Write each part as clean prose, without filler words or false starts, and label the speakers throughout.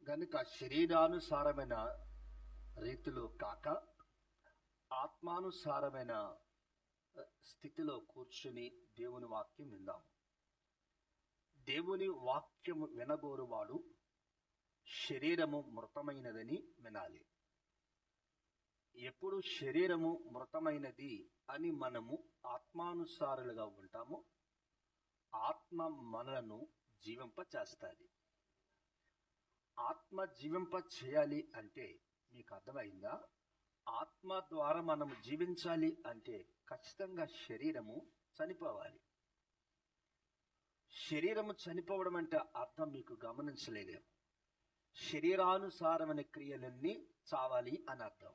Speaker 1: గనుక శరీరానుసారమైన రీతిలో కాక ఆత్మానుసారమైన స్థితిలో కూర్చుని దేవుని వాక్యం విందాము. దేవుని వాక్యము వినగోరువాడు శరీరము మృతమైనదని వినాలి. ఎప్పుడు శరీరము మృతమైనది అని మనము ఆత్మానుసారులుగా ఉంటామో ఆత్మ మనలను జీవింప చేస్తుంది. ఆత్మ జీవింప చేయాలి అంటే మీకు అర్థమైందా? ఆత్మ ద్వారా మనము జీవించాలి అంటే ఖచ్చితంగా శరీరము చనిపోవాలి. శరీరము చనిపోవడం అంటే అర్థం మీకు గమనించలేదేమో. శరీరానుసారమైన క్రియలన్నీ చావాలి అని అర్థం.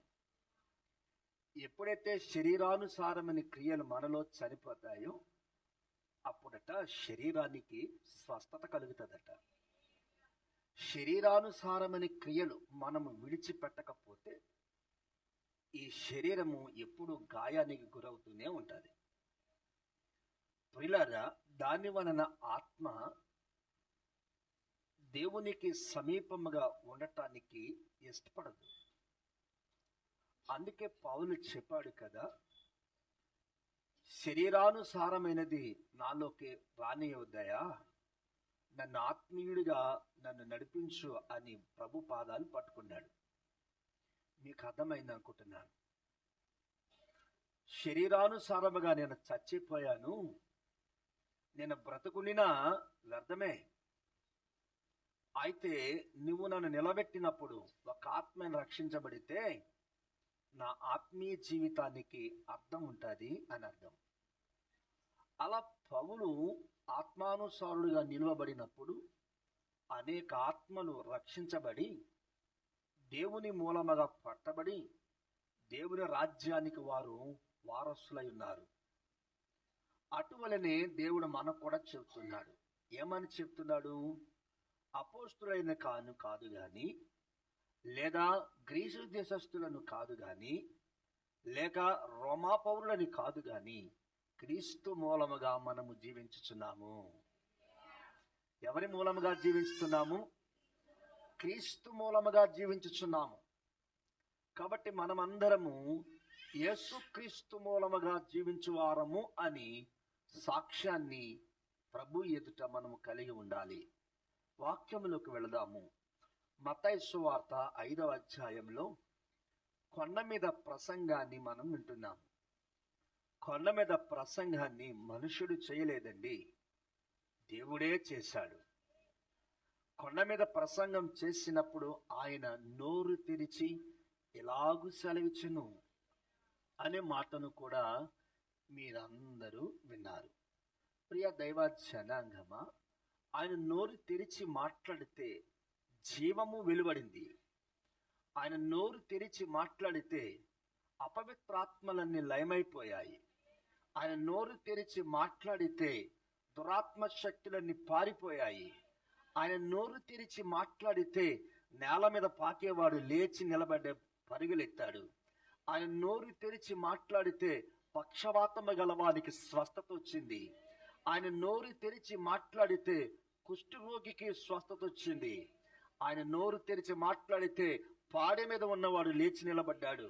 Speaker 1: ఎప్పుడైతే శరీరానుసారమైన క్రియలు మనలో చనిపోతాయో అప్పుడట శరీరానికి స్వస్థత కలుగుతుందట. శరీరానుసారమైన క్రియలు మనము విడిచిపెట్టకపోతే ఈ శరీరము ఎప్పుడు గాయానికి గురవుతూనే ఉంటుంది. ప్రియులారా, దాని వలన ఆత్మ దేవునికి సమీపముగా ఉండటానికి ఇష్టపడదు. అందుకే పౌలు చెప్పాడు కదా, శరీరానుసారమైనది నాలోకి రానియొద్దయా, నన్ను ఆత్మీయుడిగా నన్ను నడిపించు అని ప్రభు పాదాలు పట్టుకున్నాడు. మీకు అర్థమైంది అనుకుంటున్నాను. శరీరానుసారముగా నేను చచ్చిపోయాను, నేను బ్రతుకునినా వ్యర్థమే. అయితే నువ్వు నన్ను నిలబెట్టినప్పుడు ఒక ఆత్మను రక్షించబడితే నా ఆత్మీయ జీవితానికి అర్థం ఉంటుంది అని అర్థం. అలా పౌలు ఆత్మానుసారుడుగా నిలువబడినప్పుడు అనేక ఆత్మలు రక్షించబడి దేవుని మూలముగా పట్టబడి దేవుని రాజ్యానికి వారు వారసులై ఉన్నారు. అటువలనే దేవుడు మనకు కూడా చెప్తున్నాడు. ఏమని చెప్తున్నాడు? అపోస్తులైన కాదు గాని, లేదా గ్రీసు దేశస్థులను కాదు గాని, లేక రోమా పౌరులని కాదు గాని, క్రీస్తు మూలముగా మనము జీవించుచున్నాము. ఎవరి మూలముగా జీవిస్తున్నాము? క్రీస్తు మూలముగా జీవించుచున్నాము. కాబట్టి మనమందరము యేసుక్రీస్తు మూలముగా జీవించువారము అని సాక్ష్యాన్ని ప్రభు ఎదుట మనము కలిగి ఉండాలి. వాక్యములోకి వెళదాము. మత్తయి సువార్త 5వ అధ్యాయంలో కొండ మీద ప్రసంగాన్ని మనం వింటున్నాము. కొండ మీద ప్రసంగాన్ని మనుషుడు చేయలేదండి, దేవుడే చేశాడు. కొండ మీద ప్రసంగం చేసినప్పుడు ఆయన నోరు తెరిచి ఎలాగూ సెలవిచ్చును అనే మాటను కూడా మీరందరూ విన్నారు. ప్రియ దైవ జనాంగమా, ఆయన నోరు తెరిచి మాట్లాడితే జీవము వెలువడింది. ఆయన నోరు తెరిచి మాట్లాడితే అపవిత్రాత్మలన్నీ లయమైపోయాయి. ఆయన నోరు తెరిచి మాట్లాడితే దురాత్మ శక్తులన్నీ పారిపోయాయి. ఆయన నోరు తెరిచి మాట్లాడితే నేల మీద పాకేవాడు లేచి నిలబడే పరుగులెత్తాడు. ఆయన నోరు తెరిచి మాట్లాడితే పక్షవాతము గలవానికి స్వస్థత వచ్చింది. ఆయన నోరు తెరిచి మాట్లాడితే కుష్ఠరోగికి స్వస్థత వచ్చింది. ఆయన నోరు తెరిచి మాట్లాడితే పాడె మీద ఉన్నవాడు లేచి నిలబడ్డాడు.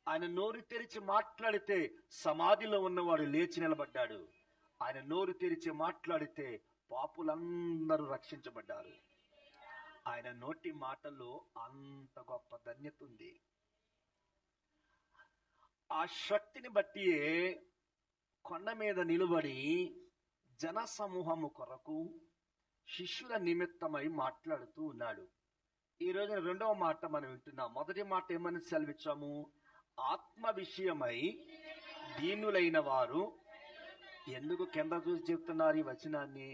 Speaker 1: ఆయన నోరు తెరిచి మాట్లాడితే సమాధిలో ఉన్నవాడు లేచి నిలబడ్డాడు. ఆయన నోరు తెరిచి మాట్లాడితే పాపులందరూ రక్షించబడ్డారు. ఆయన నోటి మాటల్లో అంత గొప్ప ధన్యత ఉంది. ఆ శక్తిని బట్టియే కొండ మీద నిలబడి జన సమూహము కొరకు శిష్యుల నిమిత్తమై మాట్లాడుతూ ఉన్నాడు. ఈ రోజున రెండవ మాట మనం వింటున్నాం. మొదటి మాట ఏమని సెలవిచ్చాము? ఆత్మ విషయమై దీనులైన వారు. ఎందుకు కింద చూసి చెప్తున్నారు ఈ వచనాన్ని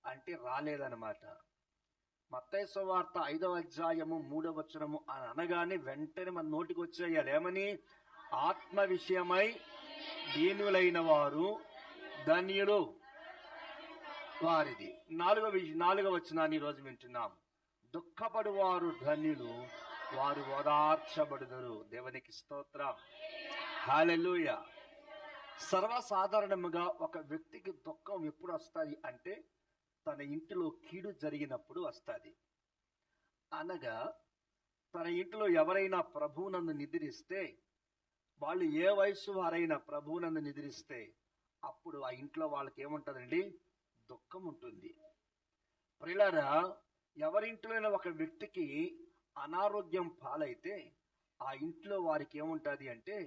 Speaker 1: అంటే రాలేదన్నమాట. మత్తయి సువార్త 5వ అధ్యాయము 3వ వచనము అని అనగానే వెంటనే మన నోటికి వచ్చేయాలి. ఏమని? ఆత్మ విషయమై దీనులైన వారు ధన్యులు వారిది. 4వ వచనాన్ని ఈరోజు వింటున్నాం. దుఃఖపడు వారు ధన్యులు, వారు ఓదార్చబడుదురు. దేవునికి స్తోత్రం, హల్లెలూయా. సర్వసాధారణముగా ఒక వ్యక్తికి దుఃఖం ఎప్పుడు వస్తుంది అంటే తన ఇంటిలో కీడు జరిగినప్పుడు వస్తుంది. అనగా తన ఇంట్లో ఎవరైనా ప్రభువునందు నిద్రిస్తే, వాళ్ళు ఏ వయసు వారైనా ప్రభువునందు నిద్రిస్తే, అప్పుడు ఆ ఇంట్లో వాళ్ళకి ఏముంటుందండి? దుఃఖం ఉంటుంది. ప్రియులారా, ఎవరింట్లోనైనా ఒక వ్యక్తికి అనారోగ్యం పాలైతే ఆ ఇంట్లో వారికి ఏముంటుంది అంటే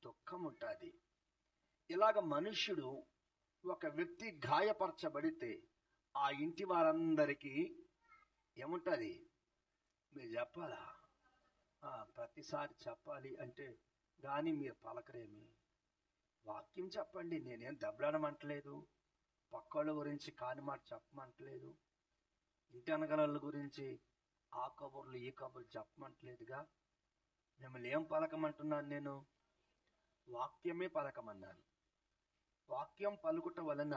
Speaker 1: దుఃఖం ఉంటుంది. ఇలాగ మనుష్యుడు, ఒక వ్యక్తి గాయపరచబడితే ఆ ఇంటి వారందరికీ ఏముంటుంది? మీరు చెప్పాలా? ప్రతిసారి చెప్పాలి అంటే కానీ మీరు పలకరేమి? వాక్యం చెప్పండి. నేనేం దెబ్బలాడమంటలేదు, పక్కోళ్ళ గురించి కాని మాట చెప్పమంటలేదు, ఇంటి అనగల గురించి ఆ కబుర్లు ఈ కబుర్లు చెప్పమంటలేదుగా. మిమ్మల్ని ఏం పలకమంటున్నాను? నేను వాక్యమే పలకమన్నాను. వాక్యం పలుకుట వలన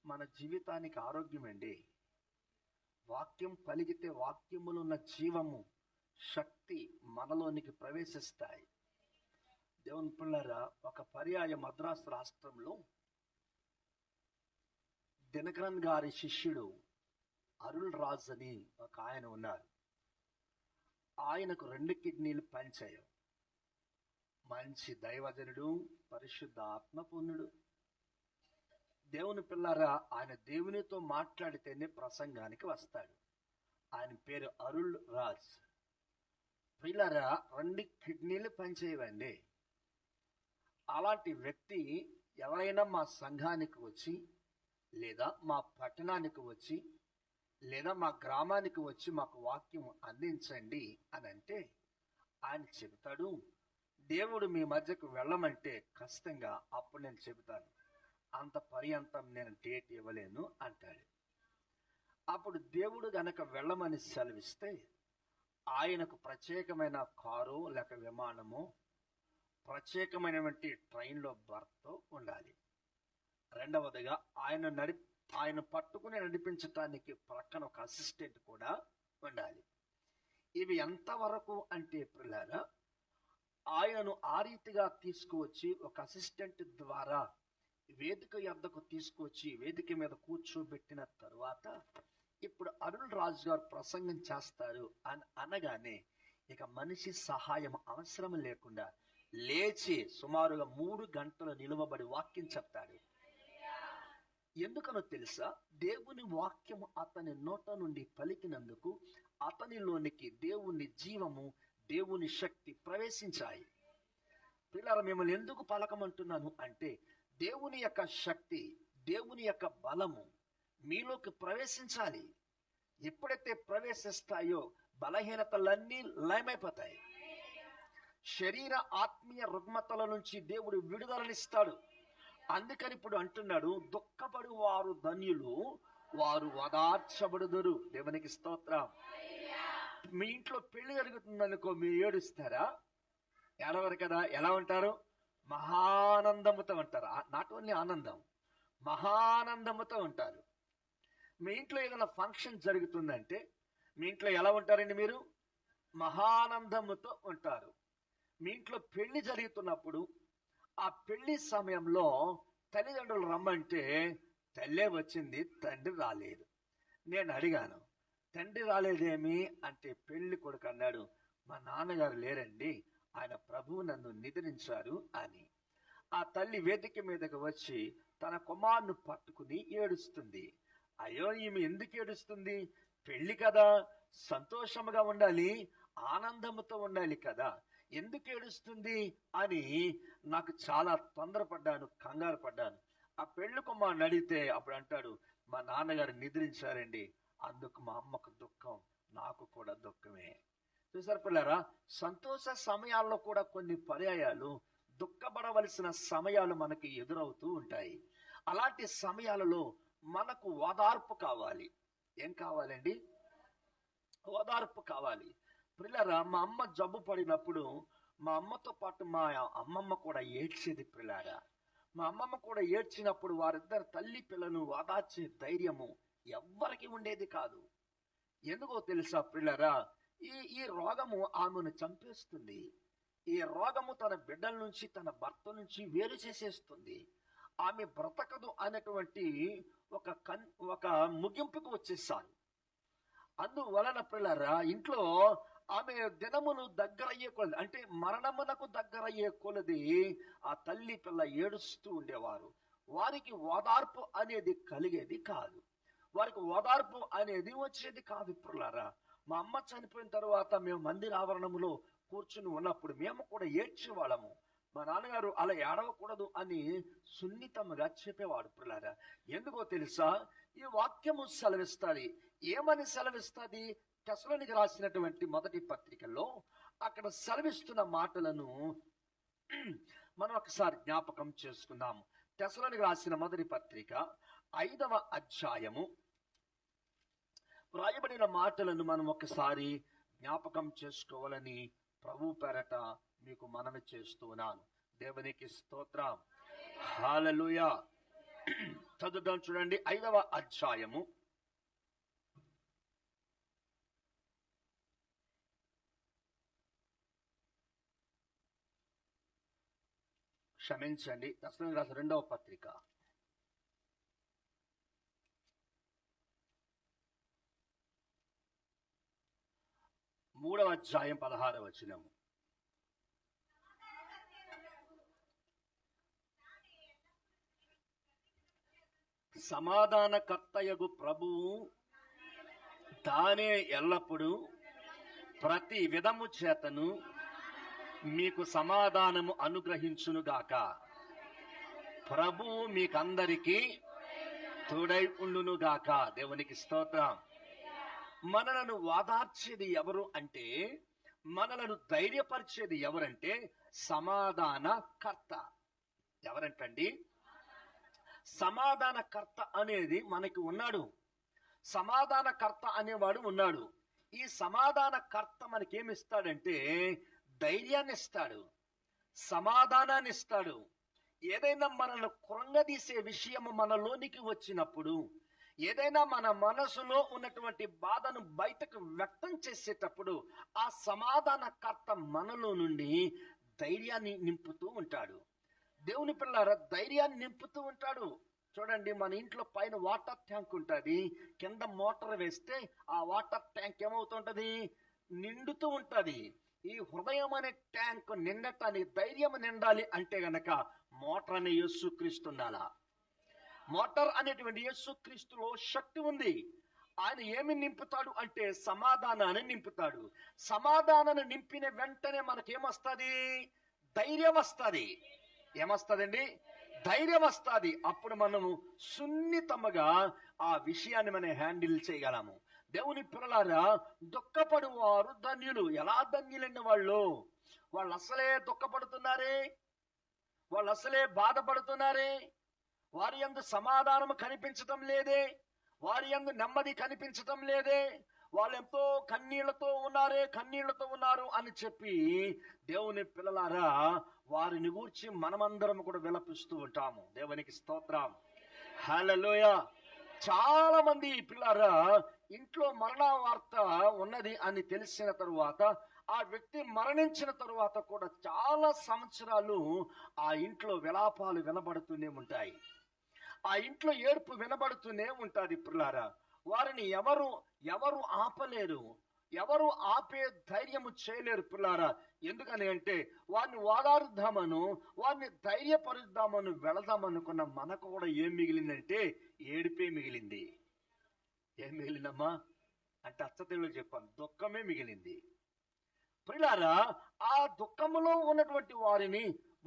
Speaker 1: మన జీవితానికి ఆరోగ్యం అండి. వాక్యం పలికితే వాక్యములో ఉన్న జీవము, శక్తి మనలోనికి ప్రవేశిస్తాయి. దేవుని పిల్లరా, ఒక పర్యాయ మద్రాసు రాష్ట్రంలో దినకరన్ గారి శిష్యుడు అరుళ్ రాజ్ అని ఒక ఆయన ఉన్నారు. ఆయనకు 2 కిడ్నీలు పనిచేయవు. మంచి దైవజనుడు, పరిశుద్ధ ఆత్మపూర్ణుడు. దేవుని పిల్లరా, ఆయన దేవునితో మాట్లాడితేనే ప్రసంగానికి వస్తాడు. ఆయన పేరు అరుళ్ రాజ్. పిల్లరా, 2 కిడ్నీలు పనిచేయవండి. అలాంటి వ్యక్తి ఎవరైనా మా సంఘానికి వచ్చి, లేదా మా పట్టణానికి వచ్చి, లేదా మా గ్రామానికి వచ్చి మాకు వాక్యం అందించండి అని అంటే ఆయన చెబుతాడు, దేవుడు మీ మధ్యకు వెళ్ళమంటే ఖచ్చితంగా అప్పుడు నేను చెబుతాను, అంత పర్యంతం నేను డేట్ ఇవ్వలేను అంటాడు. అప్పుడు దేవుడు గనక వెళ్ళమని సెలవిస్తే ఆయనకు ప్రత్యేకమైన కారు లేక విమానము, ప్రత్యేకమైనటువంటి ట్రైన్లో బర్త్ ఉండాలి. రెండవదిగా ఆయన పట్టుకుని నడిపించటానికి ప్రక్కన ఒక అసిస్టెంట్ కూడా ఉండాలి. ఇవి ఎంతవరకు అంటే పిల్లరా, ఆయనను ఆ రీతిగా తీసుకువచ్చి ఒక అసిస్టెంట్ ద్వారా వేదిక యొద్దకు తీసుకువచ్చి వేదిక మీద కూర్చోబెట్టిన తరువాత ఇప్పుడు అరుణ్ రాజు గారు ప్రసంగం చేస్తారు అని అనగానే ఇక మనిషి సహాయం అవసరం లేకుండా లేచి సుమారుగా 3 గంటలు నిలువబడి వాక్యం చెప్తాడు. ఎందుకనో తెలుసా? దేవుని వాక్యము అతని నోట నుండి పలికినందుకు అతనిలోనికి దేవుని జీవము, దేవుని శక్తి ప్రవేశించాయి. పిల్లలు, మిమ్మల్ని ఎందుకు పలకమంటున్నాను అంటే దేవుని యొక్క శక్తి, దేవుని యొక్క బలము మీలోకి ప్రవేశించాలి. ఎప్పుడైతే ప్రవేశిస్తాయో బలహీనతలన్నీ లయమైపోతాయి. శరీర ఆత్మీయ రుగ్మతల నుంచి దేవుడు విడుదలనిస్తాడు. అందుకని ఇప్పుడు అంటున్నాడు, దుఃఖపడు వారు ధన్యులు, వారు ఓదార్చబడుదురు. దేవునికి స్తోత్రం. మీ ఇంట్లో పెళ్లి జరుగుతుందనుకో, మీరు ఏడుస్తారా? ఏడవరు కదా. ఎలా ఉంటారు? మహానందముతో ఉంటారు. నాట్ ఓన్లీ ఆనందం, మహానందముతో ఉంటారు. మీ ఇంట్లో ఏదైనా ఫంక్షన్ జరుగుతుందంటే మీ ఇంట్లో ఎలా ఉంటారండి? మీరు మహానందముతో ఉంటారు. మీ ఇంట్లో పెళ్లి జరుగుతున్నప్పుడు ఆ పెళ్లి సమయంలో తల్లిదండ్రులు రమ్మంటే తల్లే వచ్చింది, తండ్రి రాలేదు. నేను అడిగాను, తండ్రి రాలేదేమి అంటే పెళ్లి కొడుకు అన్నాడు, మా నాన్నగారు లేరండి, ఆయన ప్రభువు నన్ను నిద్రించారు అని. ఆ తల్లి వేదిక మీదకి వచ్చి తన కుమారుని పట్టుకుని ఏడుస్తుంది. అయ్యో, ఈమె ఎందుకు ఏడుస్తుంది? పెళ్లి కదా, సంతోషముగా ఉండాలి, ఆనందంతో ఉండాలి కదా, ఎందుకు ఏడుస్తుంది అని నాకు చాలా తొందరపడ్డాను, కంగారు పడ్డాను. ఆ పెళ్లి కుమారుని అడిగితే అప్పుడు అంటాడు, మా నాన్నగారు నిద్రించారండి, అందుకు మా అమ్మకు దుఃఖం, నాకు కూడా దుఃఖమే. చూసారు పిల్లరా, సంతోష సమయాల్లో కూడా కొన్ని పర్యాయాలు దుఃఖపడవలసిన సమయాలు మనకి ఎదురవుతూ ఉంటాయి. అలాంటి సమయాలలో మనకు ఓదార్పు కావాలి. ఏం కావాలండి? ఓదార్పు కావాలి. పిల్లరా, మా అమ్మ జబ్బు పడినప్పుడు మా అమ్మతో పాటు మా అమ్మమ్మ కూడా ఏడ్చేది. పిల్లారా, మా అమ్మమ్మ కూడా ఏడ్చినప్పుడు వారిద్దరు తల్లి పిల్లను ఓదార్చే ధైర్యము ఎవ్వరికి ఉండేది కాదు. ఎందుకో తెలుసా పిల్లరా? ఈ రోగము ఆమెను చంపేస్తుంది. ఈ రోగము తన బిడ్డల నుంచి, తన భర్త నుంచి వేరు చేసేస్తుంది. ఆమె బ్రతకదు అనేటువంటి ఒక ముగింపుకు వచ్చేసారు. అందువలన పిల్లరా ఇంట్లో ఆమె దినములు దగ్గరయ్యే కొలది, అంటే మరణమునకు దగ్గరయ్యే కొలది ఆ తల్లి పిల్ల ఏడుస్తూ ఉండేవారు. వారికి ఓదార్పు అనేది కలిగేది కాదు, వారికి ఓదార్పు అనేది వచ్చేది కాదు పిల్లరా. మా అమ్మ చనిపోయిన తర్వాత మేము మందిర ఆవరణములో కూర్చుని ఉన్నప్పుడు మేము కూడా ఏడ్చేవాళ్ళము. మా నాన్నగారు అలా ఏడవకూడదు అని సున్నితంగా చెప్పేవాడు పిల్లరా. ఎందుకో తెలుసా? ఈ వాక్యము సెలవిస్తుంది. ఏమని సెలవిస్తుంది? తెస్సలోనికి రాసినటువంటి మొదటి పత్రికలో అక్కడ సెలవిస్తున్న మాటలను మనం ఒకసారి జ్ఞాపకం చేసుకుందాము. తెస్సలోనికి రాసిన మొదటి పత్రిక 5వ అధ్యాయము వ్రాయబడిన మాటలను మనం ఒకసారి జ్ఞాపకం చేసుకోవాలని ప్రభు పేరట మీకు మనవి చేస్తున్నాను. దేవునికి స్తోత్రం. హల్లెలూయా. చదువుదాం చూడండి. 5వ అధ్యాయము క్షమించండి, తెస్సలోనికి రాసిన 2వ పత్రిక 3వ అధ్యాయం 16వ వచనము. సమాధానకర్తయగు ప్రభువు తానే ఎల్లప్పుడూ ప్రతి విధము చేతను మీకు సమాధానము అనుగ్రహించునుగాక. ప్రభువు మీకందరికీ తోడై ఉండునుగాక. దేవునికి స్తోత్రం. మనలను ఓదార్చేది ఎవరు అంటే, మనలను ధైర్యపరిచేది ఎవరంటే సమాధానకర్త. ఎవరంటండి? సమాధానకర్త అనేది మనకి ఉన్నాడు. సమాధానకర్త అనేవాడు ఉన్నాడు. ఈ సమాధానకర్త మనకేమిస్తాడంటే ధైర్యాన్ని ఇస్తాడు, సమాధానాన్ని ఇస్తాడు. ఏదైనా మనల్ని కృంగదీసే విషయము మనలోనికి వచ్చినప్పుడు, ఏదైనా మన మనసులో ఉన్నటువంటి బాధను బయటకు వ్యక్తం చేసేటప్పుడు ఆ సమాధానకర్త మనలో నుండి ధైర్యాన్ని నింపుతూ ఉంటాడు. దేవుని పిల్లారా, ధైర్యాన్ని నింపుతూ ఉంటాడు. చూడండి, మన ఇంట్లో పైన వాటర్ ట్యాంక్ ఉంటుంది, కింద మోటార్ వేస్తే ఆ వాటర్ ట్యాంక్ ఏమవుతుంటది? నిండుతూ ఉంటది. ఈ హృదయం అనే ట్యాంక్ నిండటానికి, ధైర్యం నిండాలి అంటే గనక మోటార్ అనే యేసుక్రీస్తు ఉండాలా. మోటార్ అనేటువంటి యేసుక్రీస్తులో శక్తి ఉంది. ఆయన ఏమి నింపుతాడు అంటే సమాధానాన్ని నింపుతాడు. సమాధానాన్ని నింపిన వెంటనే మనకేమొస్తుంది? ధైర్యం వస్తుంది. ఏమొస్తుందండి? ధైర్యం వస్తుంది. అప్పుడు మనము సున్నితముగా ఆ విషయాన్ని మనం హ్యాండిల్ చేయగలము. దేవుని పిల్లలారా, దుఃఖపడువారు ధన్యులు. ఎలా ధన్యులైన వాళ్ళు అసలే దుఃఖపడుతున్నారే, వాళ్ళు అసలే బాధపడుతున్నారే, వారి యందు సమాధానం కనిపించటం లేదే, వారి యందు నెమ్మది కనిపించటం లేదే, వాళ్ళు ఎంతో కన్నీళ్లతో ఉన్నారు అని చెప్పి దేవుని పిల్లలారా వారిని గూర్చి మనమందరం కూడా విలపిస్తూ ఉంటాము. దేవునికి స్తోత్రం. హల్లెలూయా. చాలా మంది పిల్లలారా ఇంట్లో మరణ వార్త ఉన్నది అని తెలిసిన తరువాత, ఆ వ్యక్తి మరణించిన తరువాత కూడా చాలా సంవత్సరాలు ఆ ఇంట్లో విలాపాలు వినబడుతూనే ఉంటాయి, ఆ ఇంట్లో ఏడుపు వినబడుతూనే ఉంటుంది పిల్లారా. వారిని ఎవరు ఆపలేరు, ఎవరు ఆపే ధైర్యము చేయలేరు పిల్లారా. ఎందుకని అంటే వారిని ఓదారుద్దామను, వారిని ధైర్యపరుద్దామను వెళదామనుకున్న మనకు కూడా ఏం మిగిలిందంటే ఏడుపే మిగిలింది. ఏం మిగిలిందమ్మా అంటే అచ్చతెలుగులో చెప్పాను, దుఃఖమే మిగిలింది. పిల్లారా, ఆ దుఃఖములో ఉన్నటువంటి వారిని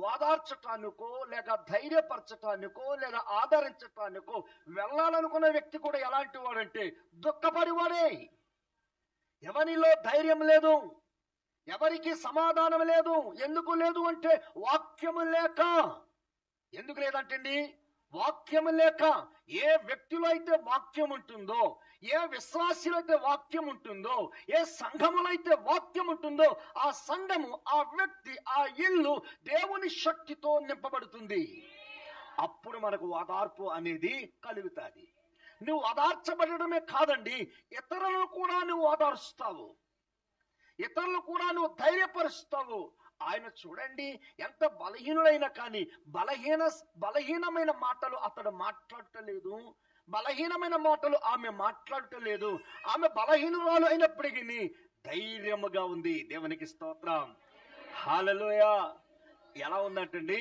Speaker 1: ఓదార్చటానికో లేక ధైర్యపరచటానికో లేదా ఆదరించటానికో వెళ్ళాలనుకున్న వ్యక్తి కూడా ఎలాంటి వాడంటే దుఃఖపడివాడే. ఎవరిలో ధైర్యం లేదు, ఎవరికి సమాధానం లేదు. ఎందుకు లేదు అంటే వాక్యము లేక. ఎందుకు లేదంటండి? వాక్యము లేక. ఏ వ్యక్తిలో అయితే వాక్యం ఉంటుందో, ఏ విశ్వాసిలో అయితే వాక్యం ఉంటుందో, ఏ సంఘములో అయితే వాక్యం ఉంటుందో, ఆ సంఘము, ఆ వ్యక్తి, ఆ ఇల్లు దేవుని శక్తితో నింపబడుతుంది. అప్పుడు మనకు ఓదార్పు అనేది కలుగుతుంది. నువ్వు ఓదార్చబడమే కాదండి, ఇతరులను కూడా నువ్వు ఓదార్స్తావు, ఇతరులు కూడా నువ్వు ధైర్యపరుస్తావు. ఆయన చూడండి ఎంత బలహీనుడైనా కానీ బలహీనమైన మాటలు అతడు మాట్లాడటలేదు, బలహీనమైన మాటలు ఆమె మాట్లాడటం లేదు. ఆమె బలహీనురాలు అయినప్పటికీ ధైర్యముగా ఉంది. దేవునికి స్తోత్రం. హల్లెలూయా. ఎలా ఉందంటండి?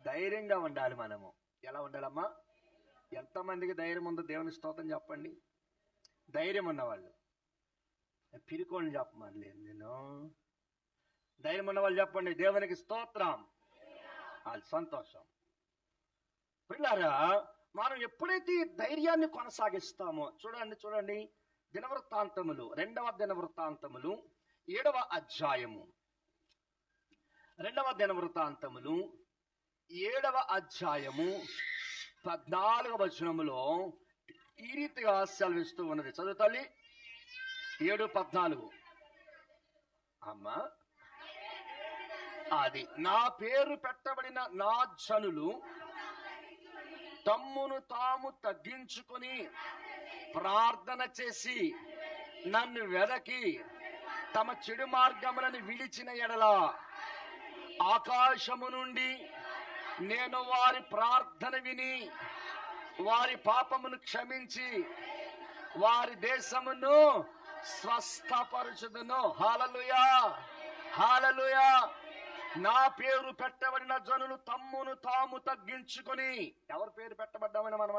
Speaker 1: ధైర్యంగా ఉండాలి మనము. ఎలా ఉండాలమ్మా? ఎంతమందికి ధైర్యం ఉందో దేవుని స్తోత్రం చెప్పండి. ధైర్యం ఉన్నవాళ్ళు. పిరికోని చెప్పమనలేదు నేను. ధైర్యం ఉన్నవాళ్ళు చెప్పండి. దేవునికి స్తోత్రం. అది సంతోషం. పిల్లారా, మనం ఎప్పుడైతే ధైర్యాన్ని కొనసాగిస్తామో చూడండి దినవృత్తాంతములు 2వ దినవృత్తాంతములు 7వ అధ్యాయము 2వ దినవృత్తాంతములు 7వ అధ్యాయము 14వ వచనములో ఈ రీతిగా సెలవిస్తూ ఉన్నది. చదువు తల్లి. 7:14. అమ్మా, అది నా పేరు పెట్టబడిన నా జనులు తమ్మును తాము తగ్గించుకొని ప్రార్థన చేసి నన్ను వెదకి తమ చెడు మార్గములను విడిచిన ఎడల ఆకాశము నుండి నేను వారి ప్రార్థన విని వారి పాపమును క్షమించి వారి దేశమును స్వస్థపరచుదును. హల్లెలూయా, హల్లెలూయా. నా పేరు పెట్టబడిన జనులు తమ్మును తాము తగ్గించుకొని. ఎవరి పేరు పెట్టబడ్డామని మనం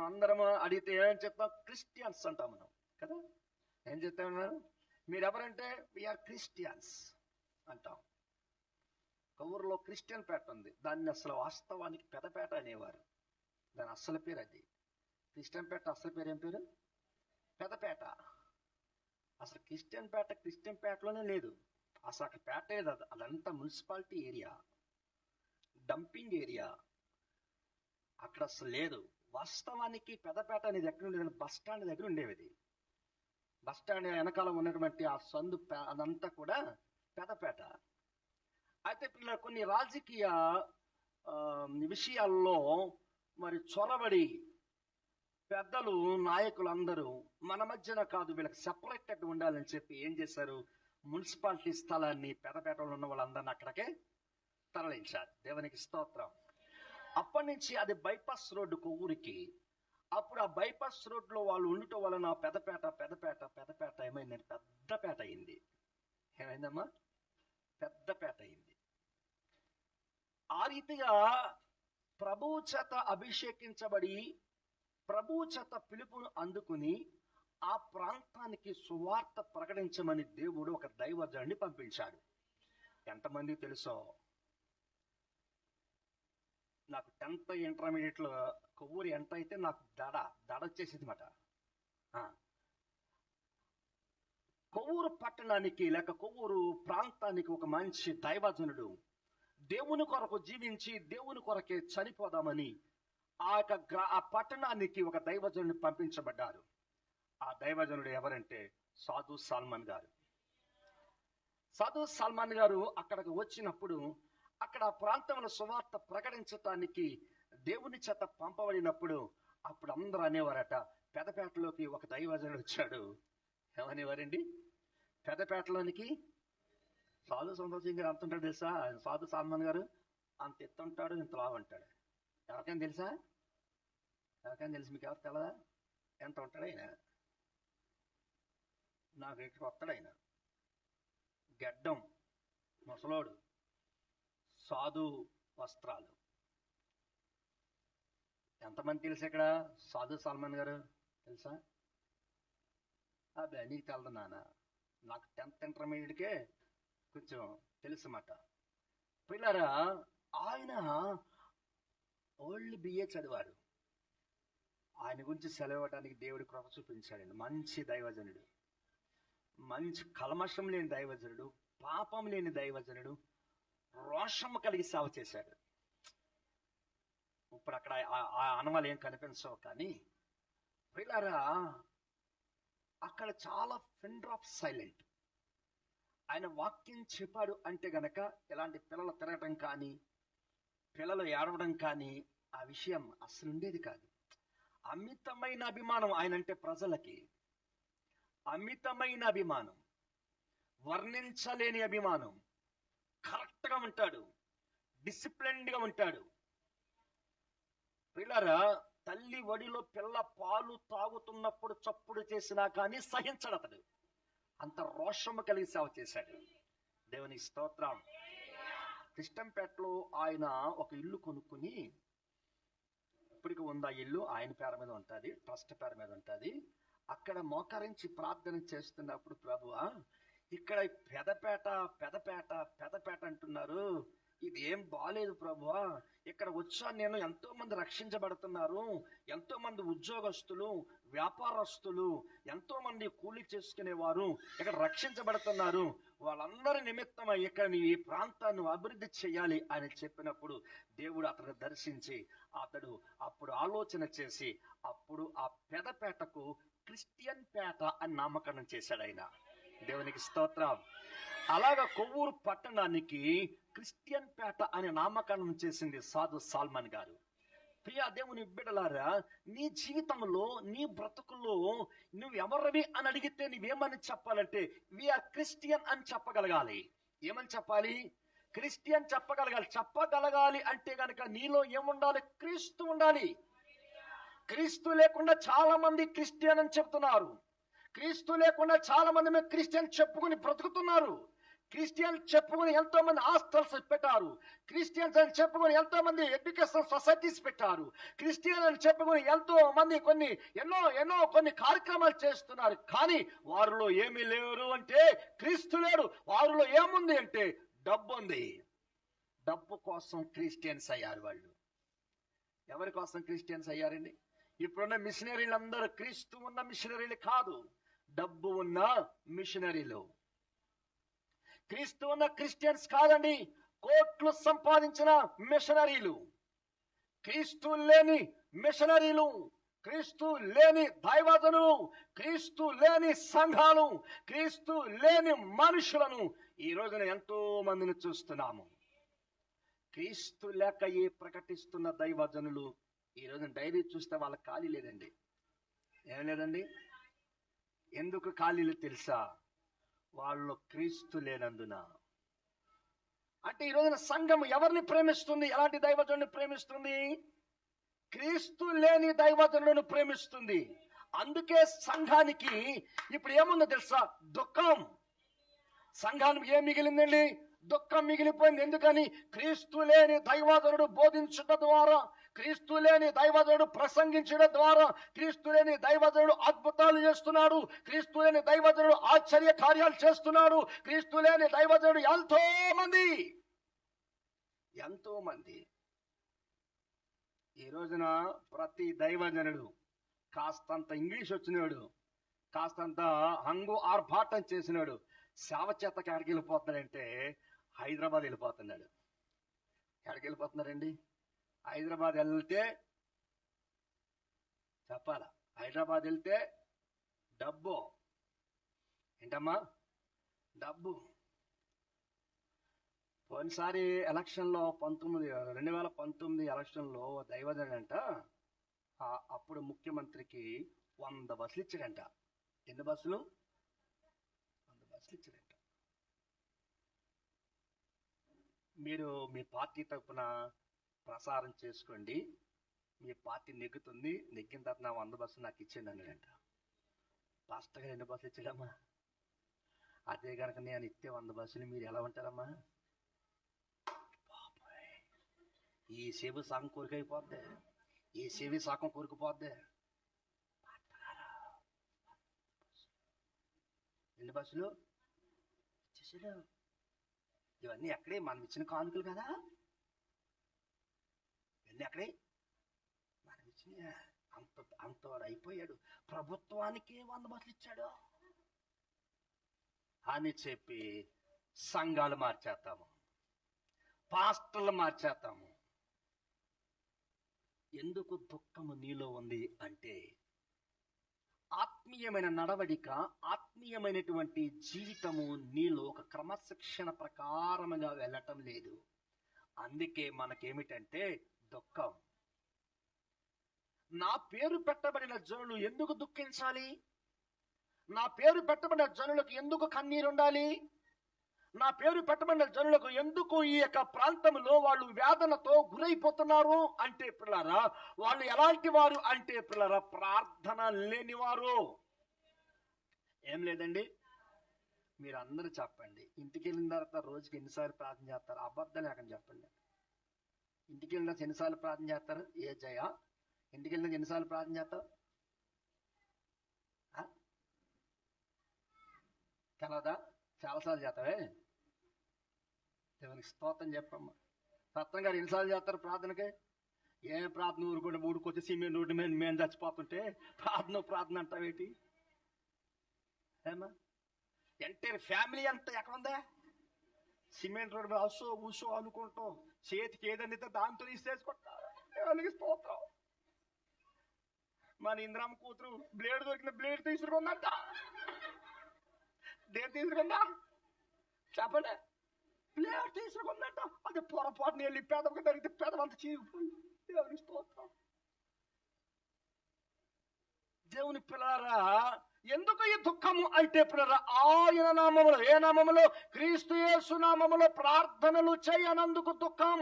Speaker 1: అందరము అడిగితే ఏం చెప్తాం? క్రిస్టియన్స్ అంటాం మనం కదా. ఏం చెప్తామన్నారు? మీరెవరంటే వీఆర్ క్రిస్టియన్స్ అంటాం. కౌరులో క్రిస్టియన్ పేట ఉంది. దాన్ని అసలు వాస్తవానికి పెదపేట అనేవారు. దాని అసలు పేరు అది. క్రిస్టియన్ పేట అసలు పేరు ఏం పేరు? పెదపేట. అసలు క్రిస్టియన్ పేటలోనే లేదు. అసలు అక్కడ పేట లేదు. అదంతా మున్సిపాలిటీ ఏరియా, డంపింగ్ ఏరియా. అక్కడ అసలు లేదు. వాస్తవానికి పెదపేట అనేది ఎక్కడ ఉండేది? బస్ స్టాండ్ దగ్గర ఉండేది. బస్ స్టాండ్ వెనకాల ఉన్నటువంటి ఆ సందు అదంతా కూడా పెదపేట. అయితే పిల్లలు కొన్ని రాజకీయ విషయాల్లో మరి చొరబడి పెద్దలు నాయకులందరూ మన మధ్యన కాదు, వీళ్ళకి సెపరేటెడ్ ఉండాలని చెప్పి ఏం చేశారు? మున్సిపాలిటీ స్థలాన్ని పెదపేటలో ఉన్న వాళ్ళందరినీ అక్కడికే తరలించారు. దేవునికి స్తోత్రం. అప్పటి నుంచి అది బైపాస్ రోడ్డు కొవ్వూరికి. అప్పుడు ఆ బైపాస్ రోడ్లో వాళ్ళు ఉండటం వలన పెద్దపేట ఏమైందంటే పెద్దపేట అయింది. ఏమైందమ్మా? పెద్దపేట అయింది. ఆ రీతిగా ప్రభువు చేత అభిషేకించబడి ప్రభువు చేత పిలుపును అందుకుని ఆ ప్రాంతానికి సువార్త ప్రకటించమని దేవుడు ఒక దైవజనుడిని పంపించాడు. ఎంతమంది తెలుసో? నాకు 10th ఇంటర్మీడియట్లో కొవ్వూరు ఎంటర్ అయితే నాకు దడ వచ్చేసింది మాట. కొవ్వూరు పట్టణానికి లేక కొవ్వూరు ప్రాంతానికి ఒక మంచి దైవజనుడు దేవుని కొరకు జీవించి దేవుని కొరకే చనిపోదామని ఆ పట్టణానికి ఒక దైవజనుడిని పంపించబడ్డారు. ఆ దైవజనుడు ఎవరంటే సాధు సల్మాన్ గారు. సాధు సల్మాన్ గారు అక్కడికి వచ్చినప్పుడు అక్కడ ప్రాంతంలో సువార్త ప్రకటించటానికి దేవుని చేత పంపబడినప్పుడు అప్పుడు అందరూ అనేవారట, పెదపేటలోకి ఒక దైవజనుడు వచ్చాడు. ఏమనేవారండి? పెదపేటలోనికి సాధు సంతోషం గారు అంత ఉంటాడు తెలుసా? సాధు సల్మాన్ గారు అంత ఎత్తుంటాడు, ఇంత లావు ఉంటాడు. ఎవరికైనా తెలుసా? తెలుసు? మీకు ఎవరు తెలదా? ఎంత ఉంటాడు ఆయన? నాకు ఇక్కడికి వస్తాడు ఆయన. గడ్డం, ముసలోడు, సాధు వస్త్రాలు. ఎంతమంది తెలుసు ఇక్కడ? సాధు సల్మాన్ గారు తెలుసా? అదే నీకు తెలదు నాన్న. నాకు 10th ఇంటర్మీడియట్కే కొంచెం తెలుసు మాట. పిల్లరా, ఆయన ఓల్డ్ BA చదివాడు. ఆయన గురించి సెలవడానికి దేవుడి కృప చూపించాడండి. మంచి దైవజనుడు, మంచి కల్మషం లేని దైవజనుడు, పాపం లేని దైవజనుడు, రోషము కలిగి సేవ చేశాడు. ఇప్పుడు అక్కడ ఆ అనుమానాలు ఏం కనిపించవు. కానీ పిల్లరా, అక్కడ చాలా ఫిండర్ ఆఫ్ సైలెంట్. ఆయన వాక్యం చెప్పాడు అంటే గనక ఎలాంటి పిల్లలు తిరగటం కానీ పిల్లలు ఏడవడం కానీ ఆ విషయం అసలు ఉండేది కాదు. అమితమైన అభిమానం ఆయనంటే ప్రజలకి, అమితమైన అభిమానం, వర్ణించలేని అభిమానం. కరెక్ట్గా ఉంటాడు, డిసిప్లిన్డ్గా ఉంటాడు. పిల్లరా, తల్లి ఒడిలో పిల్ల పాలు తాగుతున్నప్పుడు చప్పుడు చేసినా కానీ సహించడు అతడు. అంత రోషము కలిగి సేవ చేశాడు. దేవునికి స్తోత్రం. కృష్ణంపేటలో ఆయన ఒక ఇల్లు కొనుక్కుని, ఇప్పటికి ఉంది ఆ ఇల్లు, ఆయన పేరు మీద ఉంటుంది, ట్రస్ట్ పేరు మీద ఉంటుంది. అక్కడ మోకరించి ప్రార్థన చేస్తున్నప్పుడు, ప్రభువా ఇక్కడ పెదపేట పెదపేట పెదపేట అంటున్నారు, ఇది ఏం బాలేదు ప్రభువా, ఇక్కడ వచ్చాను నేను, ఎంతో మంది రక్షించబడుతున్నారు, ఎంతో మంది ఉద్యోగస్తులు, వ్యాపారస్తులు, ఎంతో మంది కూలి చేసుకునేవారు ఇక్కడ రక్షించబడుతున్నారు, వాళ్ళందరి నిమిత్తమై ఇక్కడ నీ ఈ ప్రాంతాన్ని అభివృద్ధి చేయాలి అని చెప్పినప్పుడు దేవుడు అతను దర్శించి అతడు అప్పుడు ఆలోచన చేసి అప్పుడు ఆ పెదపేటకు క్రిస్టియన్ పేట అని నామకరణం చేశాడు ఆయన. దేవునికి స్తోత్రం. అలాగా కొవ్వూరు పట్టణానికి క్రిస్టియన్ పేట అని నామకరణం చేసింది సాధు సాల్మన్ గారు. ప్రియా దేవుని బిడ్డలారా, నీ జీవితంలో నీ బ్రతుకుల్లో నువ్వు ఎవరివి అని అడిగితే నువ్వేమని చెప్పాలంటే వీఆర్ క్రిస్టియన్ అని చెప్పగలగాలి. ఏమని చెప్పాలి? క్రిస్టియన్ చెప్పగలగాలి అంటే గనక నీలో ఏముండాలి? క్రీస్తు ఉండాలి. క్రీస్తు లేకుండా చాలా మంది క్రిస్టియన్ అని చెప్తున్నారు. క్రీస్తు లేకుండా చాలా మంది మేము క్రిస్టియన్ చెప్పుకుని బ్రతుకుతున్నారు. క్రిస్టియన్ చెప్పుకుని ఎంతో మంది హాస్టల్స్ పెట్టారు. క్రిస్టియన్స్ అని చెప్పుకుని ఎంతో మంది ఎడ్యుకేషన్ సొసైటీస్ పెట్టారు. క్రిస్టియన్ అని చెప్పుకుని ఎంతో మంది కొన్ని కార్యక్రమాలు చేస్తున్నారు. కానీ వారిలో ఏమీ లేరు అంటే క్రీస్తు లేడు. వారిలో ఏముంది అంటే డబ్బు ఉంది. డబ్బు కోసం క్రిస్టియన్స్ అయ్యారు వాళ్ళు. ఎవరి కోసం క్రిస్టియన్స్ అయ్యారండి? ఇప్పుడున్న మిషనరీలు అందరూ క్రీస్తు ఉన్న మిషనరీలు కాదు, డబ్బు ఉన్న మిషనరీలు. క్రీస్తు ఉన్న క్రిస్టియన్స్ కాదండి, కోట్లు సంపాదించిన మిషనరీలు. క్రీస్తు లేని మిషనరీలు, క్రీస్తు లేని దైవజనులు, క్రీస్తు లేని సంఘాలు, క్రీస్తు లేని మనుషులను ఈ రోజున ఎంతో మందిని చూస్తున్నాము. క్రీస్తు లేక ఏ ప్రకటిస్తున్న దైవజనులు ఈ రోజున డైరీ చూస్తే వాళ్ళకి ఖాళీ లేదండి. ఏం లేదండి? ఎందుకు ఖాళీలు తెలుసా? వాళ్ళు క్రీస్తు లేనందున. అంటే ఈ రోజున సంఘం ఎవరిని ప్రేమిస్తుంది? ఎలాంటి దైవజనుని ప్రేమిస్తుంది? క్రీస్తు లేని దైవజనులను ప్రేమిస్తుంది. అందుకే సంఘానికి ఇప్పుడు ఏముందో తెలుసా? దుఃఖం. సంఘానికి ఏం మిగిలిందండి? దుఃఖం మిగిలిపోయింది. ఎందుకని? క్రీస్తు లేని దైవజనుడు బోధించడం ద్వారా, క్రీస్తు లేని దైవజనుడు ప్రసంగించడం ద్వారా, క్రీస్తు లేని దైవజనుడు అద్భుతాలు చేస్తున్నాడు, క్రీస్తు లేని దైవజనుడు ఆశ్చర్య కార్యాలు చేస్తున్నాడు, క్రీస్తు లేని దైవజనుడు ఎంతో మంది. ఈ రోజున ప్రతి దైవజనుడు కాస్తంత ఇంగ్లీష్ వచ్చినాడు, కాస్తంత హంగు ఆర్భాటం చేసినాడు, సేవ చేతకి ఎక్కడికి వెళ్ళిపోతున్నాడంటే హైదరాబాద్ వెళ్ళిపోతున్నాడు. ఎక్కడికి వెళ్ళిపోతున్నారండి? హైదరాబాద్ వెళ్తే చెప్పాలా, హైదరాబాద్ వెళ్తే డబ్బు. ఏంటమ్మా? డబ్బు. పోయినసారి ఎలక్షన్లో 2019 ఎలక్షన్లో దైవజనంట అప్పుడు ముఖ్యమంత్రికి 100 బస్సులు ఇచ్చాడంట. ఎన్ని బస్సులు? 100 బస్సులు ఇచ్చాడంట. మీరు మీ పార్టీ తరఫున ప్రసారం చేసుకోండి, మీ పార్టీ నెగ్గుతుంది, నెగ్గిన తర్వాత నా 100 బస్సులు నాకు ఇచ్చేయండి అన్నాడంట. పాస్టర్ గారు ఎన్ని బస్సులు ఇచ్చాడమ్మా? అదే కనుక నేను ఇస్తే 100 బస్సులు మీరు ఎలా ఉంటారమ్మా? ఈ సేవ సగం కోరికైపోద్ది, ఈ సేవి సగం కోరికపోద్ది. ఎన్ని బస్సులు ఇచ్చేసాడు? ఇవన్నీ ఎక్కడే? మనం ఇచ్చిన కానుకలు కదా, ఇవన్నీ ఎక్కడే? మనం ఇచ్చిన అంత అయిపోయాడు. ప్రభుత్వానికి 100 బస్సులు ఇచ్చాడు అని చెప్పి సంఘాలు మార్చేస్తాము, పాస్టర్లు మార్చేస్తాము. ఎందుకు దుఃఖము నీలో ఉంది అంటే ఆత్మీయమైన నడవడిక, ఆత్మీయమైనటువంటి జీవితము నీలో ఒక క్రమశిక్షణ ప్రకారముగా వెళ్ళటం లేదు. అందుకే మనకేమిటంటే దుఃఖం. నా పేరు పెట్టబడిన జనులు ఎందుకు దుఃఖించాలి? నా పేరు పెట్టబడిన జనులకు ఎందుకు కన్నీరు ఉండాలి? నా పేరు పెట్టబడిన జనులకు ఎందుకు ఈ యొక్క ప్రాంతంలో వాళ్ళు వేదనతో గురైపోతున్నారు అంటే పిల్లరా, వాళ్ళు ఎలాంటి వారు అంటే పిల్లరా, ప్రార్థన లేనివారు. ఏం లేదండి, మీరు అందరూ చెప్పండి, ఇంటికి వెళ్ళిన తర్వాత రోజుకి ఎన్నిసార్లు ప్రార్థన చేస్తారు? అబద్ధం లేకుండా చెప్పండి. ఇంటికి వెళ్ళిన ఎన్నిసార్లు ప్రార్థన చేస్తారు? ఏ జయ, ఇంటికి వెళ్ళిన ఎన్నిసార్లు ప్రార్థన చేస్తావు? తెలవదా? చాలాసార్లు చేస్తావే. దేవునికి స్తోత్రం చెప్పమ్మా. రత్నం గారు ఎన్నిసార్లు చేస్తారు ప్రార్థనకి? ఏ ప్రార్థన ఊరుకుంటే ఊరుకొచ్చి సిమెంట్ రోడ్డు మీద మేము చచ్చిపోతుంటే ప్రార్థన అంటావేటి? ఏమా అంటే ఫ్యామిలీ అంతా ఎక్కడుందా? సిమెంట్ రోడ్డు మీద అసో ఊసో అనుకుంటాం, చేతికి ఏదైతే దాంతో తీసేసుకుంటారు. దేవునికి స్తోత్రం. మన ఇంద్రమ్మ కూతురు బ్లేడ్ దొరికిన బ్లేడ్ తీసుకుందంట. దేని తీసుకుందా చెప్పండి? బ్లేడ్ తీసుకుందంట. అది పొరపాటుని వెళ్ళి పెదవికి దొరికితే పెదవంత చీగిపోయింది. దేవుని స్తోత్రం. దేవుని పిల్లరా, ఎందుకు ఈ దుఃఖము అంటే పిల్లరా, ఆయన నామములో, ఏ నామములో? క్రీస్తు యేసు నామములో ప్రార్థనలు చేయనందుకు దుఃఖం.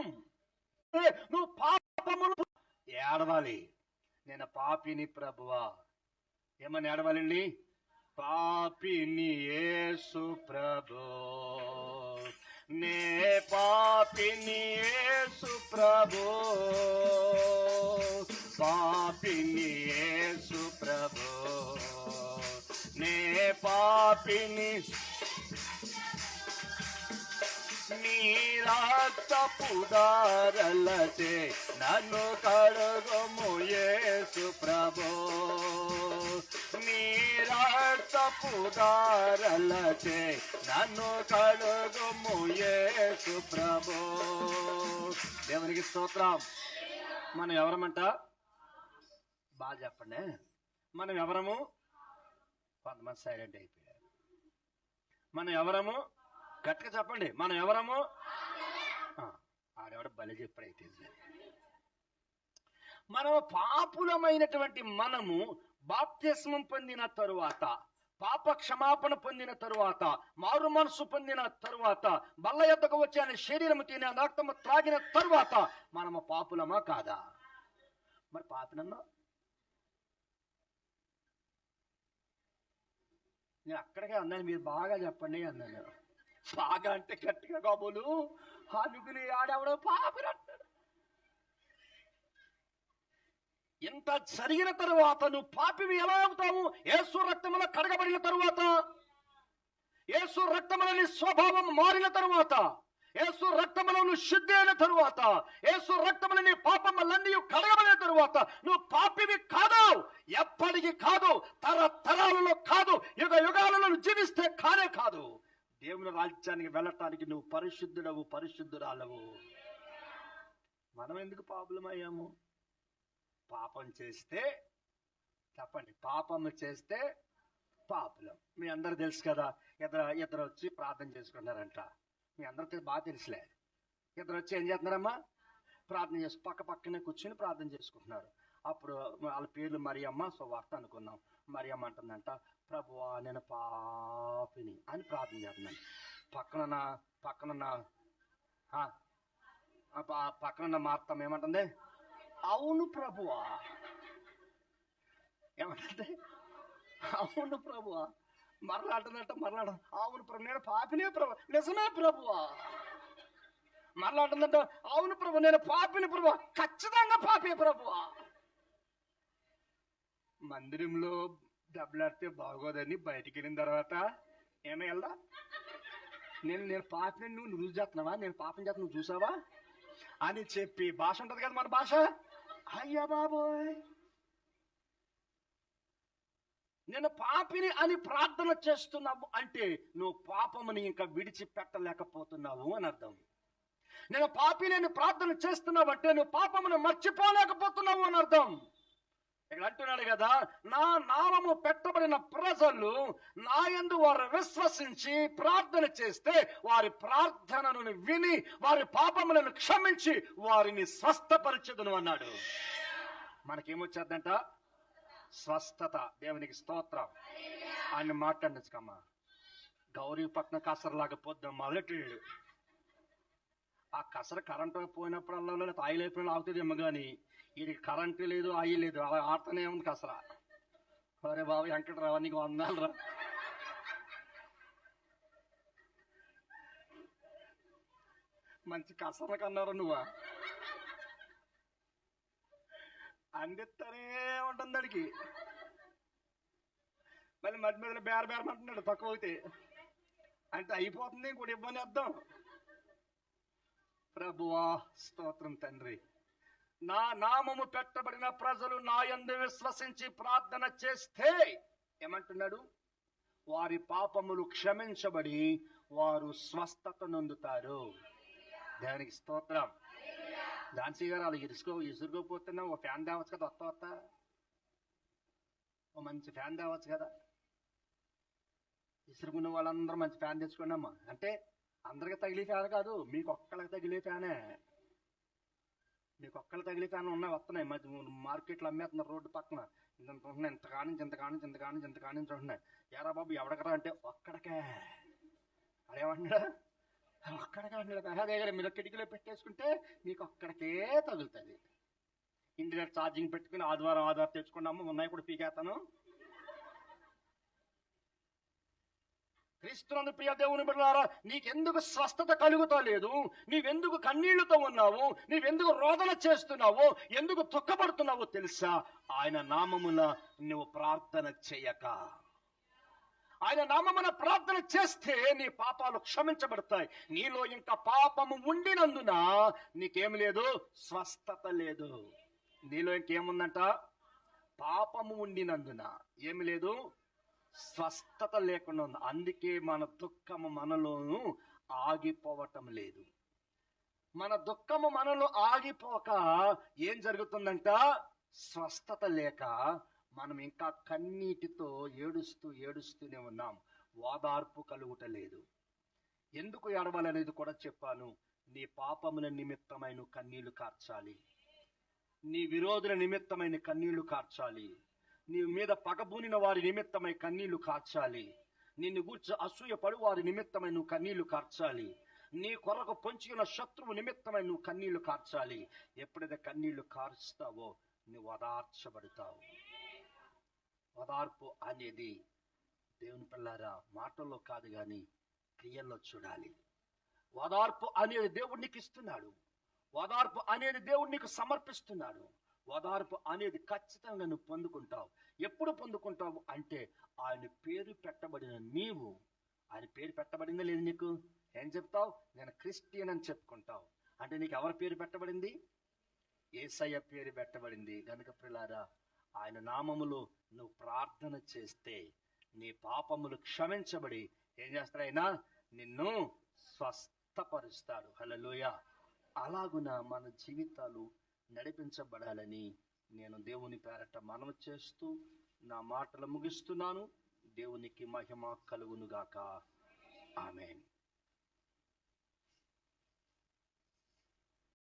Speaker 1: నువ్వు పాపములు ఏడవాలి. నేను పాపిని ప్రభువా. ఏమని ఏడవాలండి? పాపిని యేసు ప్రభు, నే పాపిని యేసు ప్రభు, పాపిని యేసు ప్రభు, నే పాపిని. నీ రక్తపు ధారలచే నన్ను కడుగుము యేసు ప్రభు, నీ రక్తపు ధారలచే నన్ను కడుగుము యేసు ప్రభు. దేవునికి స్తోత్రం. మనం ఎవరమంట? బాగా చెప్పండి. మనం ఎవరము? కొంతమంది సైలెంట్ అయిపోయారు. మనం ఎవరము? గట్టిగా చెప్పండి. మనం ఎవరము? ఆడెవడ బలి చెప్పడైతే. మనం పాపులమైనటువంటి మనము బాప్తిస్మం పొందిన తరువాత, పాప క్షమాపణ పొందిన తరువాత, మారు మనసు పొందిన తరువాత, బల్ల యొద్దకు వచ్చి ఆయన శరీరము తిని రక్తము త్రాగిన తరువాత మనము పాపులమా కాదా? మరి పాపినన్నా నేను అక్కడికే అన్నాను, మీరు బాగా చెప్పండి అన్నాను. బాగా అంటే గట్టిగా కాబోలు అనుకుని ఆడెవడో పాపినంటాడు. ఇంత జరిగిన తరువాత నువ్వు పాపివి ఎలా అవుతావు? యేసు రక్తములో కడగబడిన తరువాత, యేసు రక్తములని స్వభావం మారిన తరువాత, యేసు రక్తములో నువ్వు శుద్ధి అయిన తరువాత, యేసు రక్తములని పాపములన్నీ కడగబడిన తరువాత నువ్వు పాపివి కాదు. ఎప్పటికీ కాదు, తరతరాలలో కాదు, యుగ యుగాలలో జీవిస్తే కానే కాదు. దేవుని రాజ్యానికి వెళ్ళటానికి నువ్వు పరిశుద్ధుడవు, పరిశుద్ధురాలవు. మనం ఎందుకు పాపులమయ్యాము? పాపం చేస్తే చెప్పండి, పాపము చేస్తే పాపులం. మీ అందరూ తెలుసు కదా. ఇద్దరు వచ్చి ప్రార్థన చేసుకున్నారంట. మీ అందరికీ బాగా తెలుసులే. ఇద్దరు వచ్చి ఏం చేస్తున్నారమ్మా? ప్రార్థన చేసి పక్కనే కూర్చొని ప్రార్థన చేసుకుంటున్నారు. అప్పుడు వాళ్ళ పేర్లు మరియమ్మ, సువార్త అనుకున్నాం. మరియమ్మ అంటుందంట, ప్రభువా నేను పాపిని అని ప్రార్థన చేస్తున్నాను. పక్కన మార్తం ఏమంటుంది? అవును ప్రభువా. ఏమంటుంది? అవును ప్రభువా. మరలాడుతుందంట. అవును ప్రభు, నేను పాపినే ప్రభు. నిజమే ప్రభువా. మరలాడుతుందంట. అవును ప్రభు, నేను పాపిని ప్రభు. ఖచ్చితంగా పాపే ప్రభువా. మందిరంలో దెబ్బలాడితే బాగోదని బయటికి వెళ్ళిన తర్వాత ఏమై వెళ్దా? నేను పాపని నువ్వు రుజువు చేస్తున్నావా? నేను పాపం చేస్తా నువ్వు చూసావా అని చెప్పి భాష ఉంటది కదా మన భాష. అయ్యా బాబోయ్, నేను పాపిని అని ప్రార్థన చేస్తున్నావు అంటే నువ్వు పాపముని ఇంకా విడిచిపెట్టలేకపోతున్నావు అని అర్థం. నేను పాపిని అని ప్రార్థన చేస్తున్నావు అంటే నువ్వు పాపమును మర్చిపోలేకపోతున్నావు అని అర్థం. ఇక్కడ అంటున్నాడు కదా, నా నామము పెట్టబడిన ప్రజలు నా యందు వారు విశ్వసించి ప్రార్థన చేస్తే వారి ప్రార్థనను విని వారి పాపములను క్షమించి వారిని స్వస్థపరచెదను అన్నాడు. మనకేమొచ్చేద్దంట? స్వస్థత. దేవునికి స్తోత్రం. ఆయన మాట్లాడచ్చుకమ్మా. గౌరీపట్నం కసరలాగా పొద్దున మొదలెట్టాడు. ఆ కసర కరెంటు పోయినప్పుడల్లా లేదా ఆయిల్ అయిపోయినా ఆగుతుందేమో కానీ వీడికి కరెంటు లేదు, ఆయిల్ లేదు, అలా ఆడుతూనే ఉంది కసర. అరే బాబు వెంకటరావు నీకు వందాలు రా. మంచి కసర కన్నారు నువ్వా. అందిస్తూనే ఉంటుంది అడిగి. మళ్ళీ మధ్య మధ్యలో బేరమంటున్నాడు తక్కువ అయితే. అంటే అయిపోతుంది ఇంకోటి ఇబ్బంది వేద్దాం. ప్రభువా స్తోత్రం తండ్రి. నా నామము పెట్టబడిన ప్రజలు నా యందు విశ్వసించి ప్రార్థన చేస్తే ఏమంటున్నాడు? వారి పాపములు క్షమించబడి వారు స్వస్థత నొందుతారు. దానికి స్తోత్రం. ఝాన్సీ గారు వాళ్ళు ఇసురుకోపోతున్నా ఓ ఫ్యాన్ తేవచ్చు కదా. వస్తా ఓ మంచి ఫ్యాన్ తేవచ్చు కదా. ఇసురుకున్న వాళ్ళందరూ మంచి ఫ్యాన్ తెచ్చుకోండి అమ్మా. అంటే అందరికి తగిలే ఫ్యాన్ కాదు, మీకు ఒక్కళ్ళకి తగిలే ఫ్యానే. మీకు ఒక్కళ్ళు తగిలే ఫ్యాన్ వస్తున్నాయి మధ్య మార్కెట్లో అమ్మేస్తున్నారు రోడ్డు పక్కన. ఇంత ఉంటున్నాయి, ఇంతకానించి ఉంటున్నాయి. ఎరా బాబు ఎవడకరా అంటే ఒక్కడికే. అదేమంటున్నాడు? ఒక్కడికే అంటున్నాడు. అదే కదా మీరు కిటికీలో పెట్టేసుకుంటే మీకు ఒక్కడికే తగులుతుంది. ఇంటి దగ్గర ఛార్జింగ్ పెట్టుకుని ఆదివారం తెచ్చుకోండి అమ్మ, ఉన్నాయి కూడా పీకేస్తాను. క్రీస్తునందు ప్రియ దేవుని బిడ్డలారా, నీకెందుకు స్వస్థత కలుగుతా లేదు? నీవెందుకు కన్నీళ్లతో ఉన్నావు? నీవెందుకు రోదన చేస్తున్నావు? ఎందుకు దుఃఖపడుతున్నావో తెలుసా? ఆయన నామమున నువ్వు ప్రార్థన చేయక. ఆయన నామమున ప్రార్థన చేస్తే నీ పాపాలు క్షమించబడతాయి. నీలో ఇంకా పాపము ఉండినందున నీకేమి లేదు, స్వస్థత లేదు. నీలో ఇంకేముందంట? పాపము ఉండినందున ఏమి లేదు, స్వస్థత లేకుండా ఉంది. అందుకే మన దుఃఖము మనలోనూ ఆగిపోవటం లేదు. మన దుఃఖము మనలో ఆగిపోక ఏం జరుగుతుందంట? స్వస్థత లేక మనం ఇంకా కన్నీటితో ఏడుస్తూనే ఉన్నాం. ఓదార్పు కలుగుటలేదు. ఎందుకు ఏడవాలనేది కూడా చెప్పాను. నీ పాపముల నిమిత్తమైన కన్నీళ్లు కార్చాలి. నీ విరోధుల నిమిత్తమైన కన్నీళ్లు కార్చాలి. నీ మీద పగబూనిన వారి నిమిత్తమై కన్నీళ్లు కార్చాలి. నిన్ను గూర్చి అసూయపడు వారి నిమిత్తమై నువ్వు కన్నీళ్లు కార్చాలి. నీ కొరకు పొంచిన శత్రువు నిమిత్తమై నువ్వు కన్నీళ్లు కార్చాలి. ఎప్పుడైతే కన్నీళ్లు కారుస్తావో నువ్వు ఓదార్చబడతావు. ఓదార్పు అనేది దేవుని పిల్లారా మాటల్లో కాదు గాని క్రియల్లో చూడాలి. ఓదార్పు అనేది దేవుడు నీకు ఇస్తున్నాడు. ఓదార్పు అనేది దేవుడు నీకు సమర్పిస్తున్నాడు. ఓదార్పు అనేది ఖచ్చితంగా నువ్వు పొందుకుంటావు. ఎప్పుడు పొందుకుంటావు అంటే ఆయన పేరు పెట్టబడిన నీవు. ఆయన పేరు పెట్టబడిందా లేదు నీకు? ఏం చెప్తావు? నేను క్రిస్టియన్ అని చెప్పుకుంటావు. అంటే నీకు ఎవరి పేరు పెట్టబడింది? యేసయ్య పేరు పెట్టబడింది. గనుక ప్రియులారా, ఆయన నామములో నువ్వు ప్రార్థన చేస్తే నీ పాపములు క్షమించబడి ఏం చేస్తాడు? ఆయన నిన్ను స్వస్థపరుస్తాడు. హల్లెలూయా. అలాగున మన జీవితాలు నడిపించబడాలని నేను దేవుని పేరట మనవి చేస్తూ నా మాటలు ముగిస్తున్నాను. దేవునికి మహిమ కలుగునుగాక. ఆమేన్.